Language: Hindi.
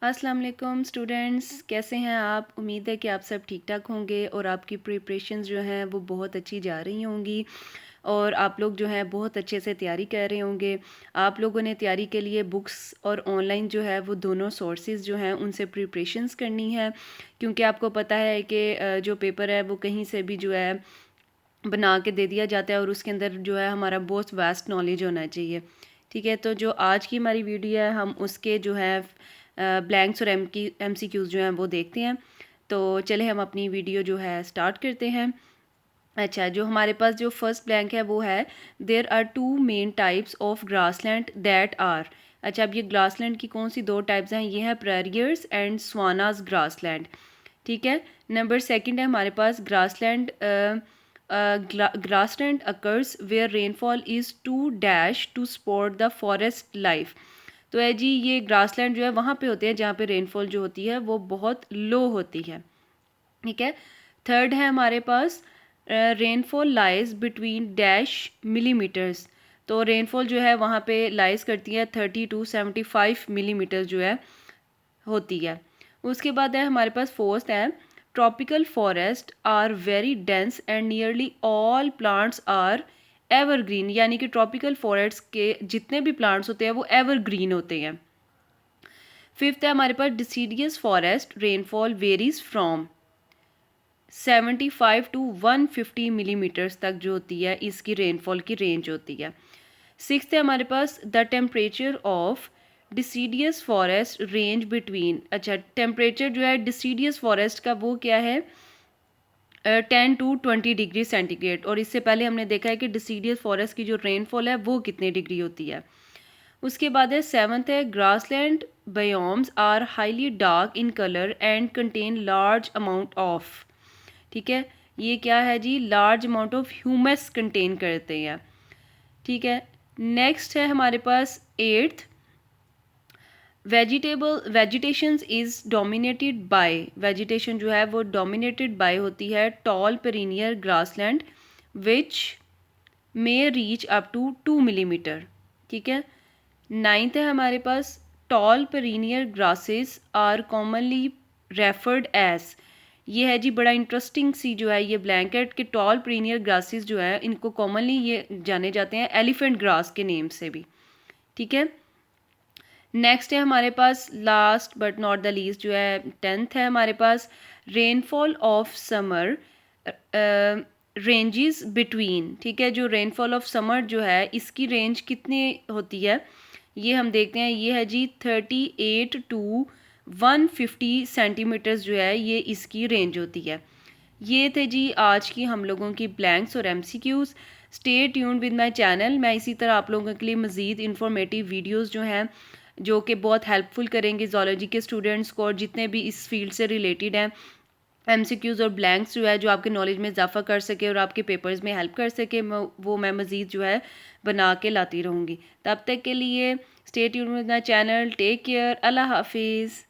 अस्सलाम वालेकुम स्टूडेंट्स, कैसे हैं आप। उम्मीद है कि आप सब ठीक ठाक होंगे और आपकी प्रिपरेशंस जो हैं वो बहुत अच्छी जा रही होंगी और आप लोग जो है बहुत अच्छे से तैयारी कर रहे होंगे। आप लोगों ने तैयारी के लिए बुक्स और ऑनलाइन जो है वो दोनों सोर्सेज जो हैं उनसे प्रिपरेशंस करनी है, क्योंकि आपको पता है कि जो पेपर है वो कहीं से भी जो है बना के दे दिया जाता है और उसके अंदर जो है हमारा बहुत वास्ट नॉलेज होना चाहिए। ठीक है, तो जो आज की हमारी वीडियो है हम उसके जो है ब्लैंक्स और एमसीक्यूज़ जो हैं वो देखते हैं। तो चले हम अपनी वीडियो जो है स्टार्ट करते हैं। अच्छा, जो हमारे पास जो फर्स्ट ब्लैंक है वो है there are two main types of grassland that are. अच्छा, अब ये ग्रासलैंड की कौन सी दो टाइप्स हैं, ये हैं प्रेरियर्स एंड स्वानास ग्रासलैंड। ठीक है, नंबर सेकंड है हमारे पास grassland. Grassland occurs where rainfall is too dash to support the forest life. तो है जी, ये ग्रासलैंड जो है वहाँ पे होते हैं जहाँ पे रेनफॉल जो होती है वो बहुत लो होती है। ठीक है, थर्ड है हमारे पास rainfall lies between dash millimetres. तो रेनफॉल जो है वहाँ पे लाइज करती है 30 to 75 मिलीमीटर जो है होती है। उसके बाद है हमारे पास फोर्थ है tropical forest are very dense and nearly all plants are evergreen, यानी कि ट्रॉपिकल फॉरेस्ट के जितने भी प्लांट्स होते हैं वो एवरग्रीन होते हैं। फिफ्थ है हमारे पास deciduous forest rainfall varies from 75 to 150 millimetres तक जो होती है इसकी रेनफॉल की रेंज होती है। सिक्स्थ है हमारे पास the temperature of deciduous forest range between. अच्छा, टेम्परेचर जो है डिसीडियस फॉरेस्ट का वो क्या है, 10 to 20 डिग्री सेंटीग्रेड। और इससे पहले हमने देखा है कि डिसीडियस फॉरेस्ट की जो रेनफॉल है वो कितने डिग्री होती है। उसके बाद है सेवन्थ है grassland biomes are highly dark in colour and contain large amount of. ठीक है, ये क्या है जी, large amount of humus contain करते हैं। ठीक है, नेक्स्ट है हमारे पास eighth vegetations is dominated by. Vegetation जो है वो डोमिनेटेड बाय होती है tall perennial grassland which may reach up to 2 millimetre. ठीक है, नाइन्थ है हमारे पास tall perennial grasses are commonly referred as. ये है जी बड़ा इंटरेस्टिंग सी जो है ये ब्लैंकेट के टॉल पेरिनियर ग्रासेस जो है इनको कॉमनली ये जाने जाते हैं एलिफेंट ग्रास के नेम से भी। ठीक है, नेक्स्ट है हमारे पास last but not the least जो है टेंथ है हमारे पास rainfall of summer ranges between. ठीक है, जो रेनफॉल ऑफ समर जो है इसकी रेंज कितनी होती है ये हम देखते हैं। ये है जी 38 to 150 सेंटीमीटर्स जो है ये इसकी रेंज होती है। ये थे जी आज की हम लोगों की ब्लैंक्स और MCQs. Stay tuned with my channel. मैं इसी तरह आप लोगों के लिए मज़ीद इन्फॉर्मेटिव वीडियोस जो हैं जो कि बहुत हेल्पफुल करेंगे ज़ूलॉजी के स्टूडेंट्स को और जितने भी इस फील्ड से रिलेटेड हैं। एमसीक्यूज़ और ब्लैंक्स जो है जो आपके नॉलेज में इजाफा कर सके और आपके पेपर्स में हेल्प कर सके, वो मैं मज़ीद जो है बना के लाती रहूँगी। तब तक के लिए stay tuned with my channel. Take care. अल्लाह हाफिज़।